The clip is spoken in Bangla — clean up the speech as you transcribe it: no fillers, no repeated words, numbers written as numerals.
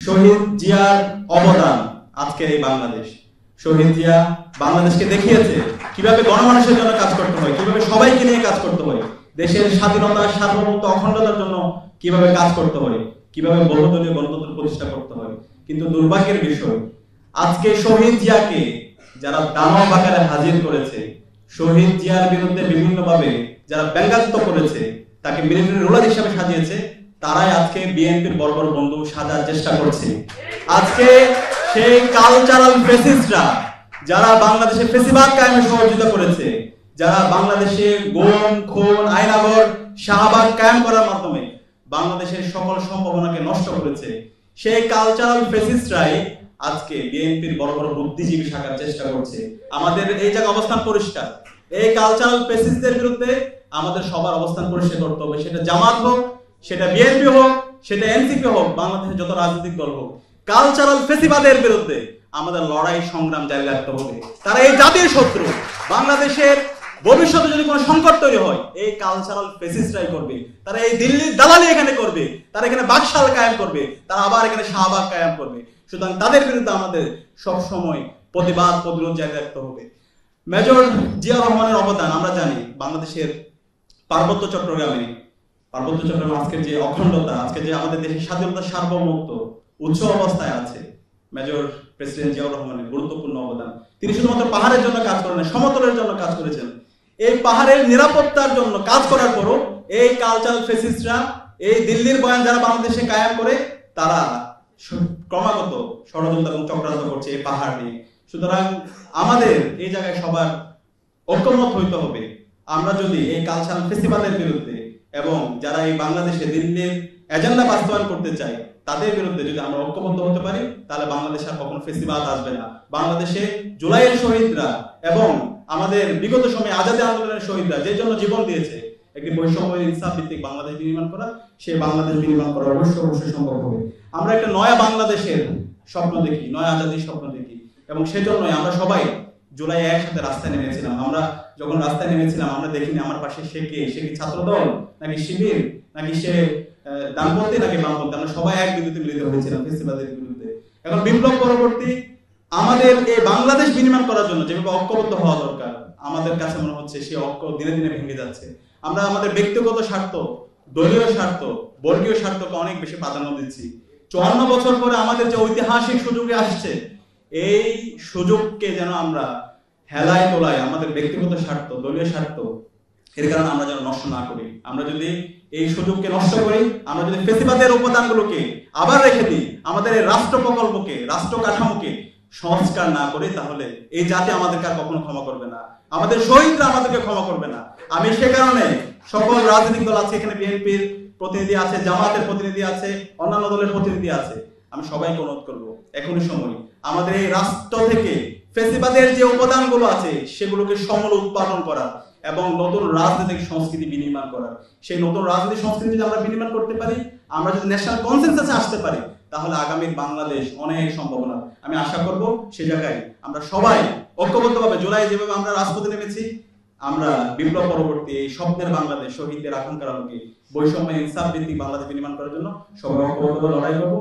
শহীদ জিয়ার অবদান আজকের এই বাংলাদেশ। শহীদ জিয়া বাংলাদেশকে দেখিয়েছে কিভাবে গণমানুষের জন্য কাজ করতে হয়, কিভাবে সবাইকে নিয়ে কাজ করতে হয়, দেশের স্বাধীনতা সার্বভৌমত্ব অখণ্ডতার জন্য কিভাবে কাজ করতে হয়, কিভাবে বহুদলীয় গণতন্ত্র প্রতিষ্ঠা করতে হয়। কিন্তু দুর্ভাগ্যের বিষয়, আজকে শহীদ জিয়াকে যারা দানব আকারে হাজির করেছে, শহীদ জিয়ার বিরুদ্ধে বিভিন্নভাবে যারা ব্যঙ্গাত্মক করেছে, তাকে মিলিটারি রুলার হিসেবে সাজিয়েছে, তারাই আজকে বিএনপির বড় বড় বন্ধু সাজার চেষ্টা করছে। আজকে সেই কালচারাল ফেসিস্টরা যারা বাংলাদেশে ফেসিবাদ কায়েমে সহযোগিতা করেছে, যারা বাংলাদেশে গুম খুন আইনাগর শাহবাগ কায়েম করার মাধ্যমে বাংলাদেশের সকল সম্ভাবনাকে নষ্ট করেছে, সেই কালচারাল ফেসিস্টরাই আজকে বিএনপির বড় বড় বুদ্ধিজীবী শাখার চেষ্টা করছে। আমাদের এই জায়গা অবস্থান পরিষ্কার, এই কালচারাল ফেসিস্টদের বিরুদ্ধে আমাদের সবার অবস্থান পরিষ্কার করতে হবে। সেটা জামাত হোক, সেটা বিএনপি হোক, সেটা এনসিপি হোক, বাংলাদেশের যত রাজনৈতিক দল হোক, কালচারাল ফেসিবাদের বিরুদ্ধে আমাদের লড়াই সংগ্রাম জারি রাখতে হবে। তারা এই জাতির শত্রু। বাংলাদেশের ভবিষ্যতে যদি কোনো সংকট তৈরি হয়, এই কালচারাল ফেসিস্টরাই করবে। তারা এই দিল্লির দালালি এখানে করবে, তারা এখানে বাকশাল কায়েম করবে, তারা আবার এখানে শাহবাগ কায়েম করবে। সুতরাং তাদের বিরুদ্ধে আমাদের সব সময় প্রতিবাদ প্রতিরোধ জারি রাখতে হবে। মেজর জিয়া রহমানের অবদান আমরা জানি। বাংলাদেশের পার্বত্য চট্টগ্রামে আজকের যে অখণ্ডতা, আজকে যে আমাদের দেশের স্বাধীনতা সার্বভৌমত্ব উচ্চ অবস্থায় আছে, মেজর প্রেসিডেন্ট জিয়াউর রহমানের গুরুত্বপূর্ণ অবদান। তিনি শুধুমাত্র পাহাড়ের জন্য কাজ করেন না, সমতলের জন্য কাজ করেছেন। এই পাহাড়ের নিরাপত্তার জন্য কাজ করার পরও এই কালচারাল ফেসিস্টরা, এই দিল্লির বয়ান যারা বাংলাদেশে কায়েম করে, তারা ক্রমাগত ষড়যন্ত্র এবং চক্রান্ত করছে এই পাহাড় নিয়ে। সুতরাং আমাদের এই জায়গায় সবার ঐক্যমত হইতে হবে। আমরা যদি এই কালচারাল ফেসিবাদের বিরুদ্ধে এবং যারা এই বাংলাদেশে দিল্লির এজেন্ডা বাস্তবায়ন করতে চায়, তাদের বিরুদ্ধে যদি আমরা ঐক্যবদ্ধ হতে পারি, তাহলে বাংলাদেশে আর কখনো ফেসিবাদ আসবে না। বাংলাদেশে জুলাইয়ের শহীদরা এবং আমাদের বিগত সময়ে আজাদী আন্দোলনের শহীদরা যে জন্য জীবন দিয়েছে, একটি বৈষম্য ইনসাফ ভিত্তিক বাংলাদেশ বিনির্মাণ করা, সেই বাংলাদেশ বিনির্মাণ করা অবশ্যই সম্ভব হবে। আমরা একটা নয়া বাংলাদেশের স্বপ্ন দেখি, নয়া আজাদির স্বপ্ন দেখি, এবং সেজন্যই আমরা সবাই জুলাই একসাথে রাস্তায় নেমেছিলাম। আমরা যখন রাস্তায় নেমেছিলাম, আমরা দেখিনি আমার পাশে সে কি ছাত্রদল নাকি শিবির নাকি সে ডানপন্থী নাকি বামপন্থী, আমরা সবাই এক বিন্দুতে মিলিত হয়েছিলাম ফেসিবাদের বিরুদ্ধে। এখন বিপ্লব পরবর্তী আমাদের এই বাংলাদেশ বিনির্মাণ করার জন্য যেভাবে ঐক্যবদ্ধ হওয়া দরকার, আমাদের কাছে মনে হচ্ছে সেই ঐক্য দিনে দিনে ভেঙে যাচ্ছে। আমরা আমাদের ব্যক্তিগত স্বার্থ, দলীয় স্বার্থ, বর্গীয় স্বার্থকে অনেক বেশি প্রাধান্য দিচ্ছি। 54 বছর পরে আমাদের যে ঐতিহাসিক সুযোগে আসছে, এই সুযোগকে যেন আমরা হেলায় তোলায় আমাদের ব্যক্তিগত স্বার্থ, দলীয় স্বার্থ, এর কারণে আমরা যেন নষ্ট না করি। আমরা যদি এই সুযোগকে নষ্ট করি, আমরা যদি ফেসিবাদের উপাদানগুলোকে আবার রেখে দিই, আমাদের এই রাষ্ট্র প্রকল্পকে, রাষ্ট্র কাঠামোকে সংস্কার না করি, তাহলে এই জাতি আমাদেরকে আর কখনো ক্ষমা করবে না, আমাদের শহীদরা আমাদেরকে ক্ষমা করবে না। আমি সে কারণে সকল রাজনৈতিক দল আছে, এখানে বিএনপির প্রতিনিধি আছে, জামাতের প্রতিনিধি আছে, অন্যান্য দলের প্রতিনিধি আছে, আমি সবাইকে অনুরোধ করবো, এখনই সময় আমাদের এই রাষ্ট্র থেকে ফেসিবাদের যে উপাদানগুলো আছে সেগুলোকে সমূল উৎপাদন করা এবং নতুন রাজনৈতিক সংস্কৃতি বিনির্মাণ করা। সেই নতুন রাজনৈতিক সংস্কৃতি যদি আমরা বিনির্মাণ করতে পারি, আমরা যদি ন্যাশনাল কনসেনসাসে আসতে পারি, তাহলে আগামী বাংলাদেশ অনেক সম্ভাবনা। আমি আশা করব সেই জায়গায় আমরা সবাই ঐক্যবদ্ধভাবে জুলাই যেভাবে আমরা রাজপথে নেমেছি, আমরা বিপ্লব পরবর্তী এই স্বপ্নের বাংলাদেশ, শহীদদের আকাঙ্ক্ষার আলোকে বৈষম্য ইনসাফ ভিত্তিক বাংলাদেশ বিনির্মাণ করার জন্য সবাই ঐক্যবদ্ধভাবে লড়াই করবো।